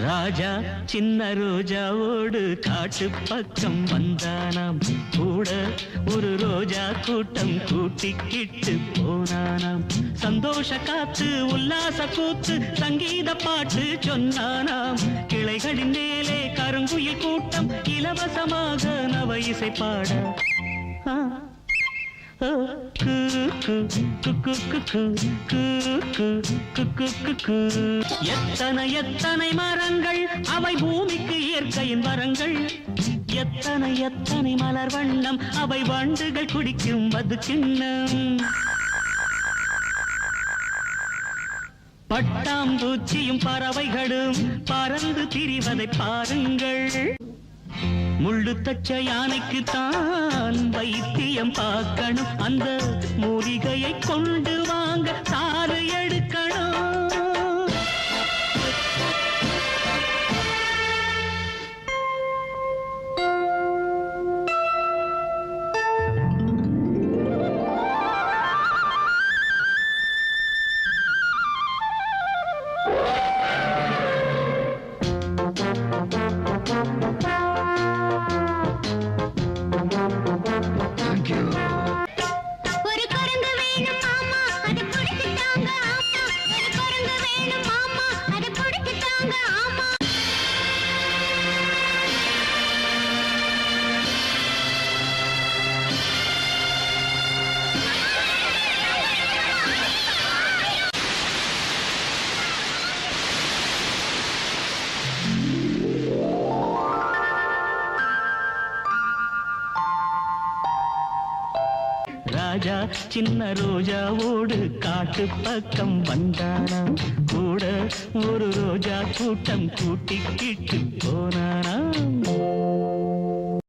ராஜா சின்ன ரோஜாவோடு காட்டு பக்கம் வந்தானாம். கூட ஒரு ரோஜா கூட்டம் கூட்டிக்கிட்டு போனானாம். சந்தோஷ காத்து உல்லாச கூத்து சங்கீத பாட்டு சொன்னானாம். கிளைகளின் மேலே கருங்குயில் கூட்டம் இலவசமாக நவ இசை பாட எத்தனை எத்தனை மரங்கள் அவை பூமிக்கு இயற்கையின் வரங்கள். எத்தனை எத்தனை மலர் வண்ணம் அவை வண்டுகள் குடிக்கும் மது கிண்ணம். பட்டாம்பூச்சியும் பறவைகளும் பறந்து திரிவதை பாருங்கள். முள்ளு தச்ச யானைக்கு தான் வைத்தியம் பார்க்கணும். அந்த மூலிகையை கொண்டு வாங்க சாறு எடுக்கணும். ராஜா சின்ன ரோஜாவோடு காட்டு பக்கம் வந்தானாம். கூட ஒரு ரோஜா கூட்டம் கூட்டிக்கிட்டு போனா.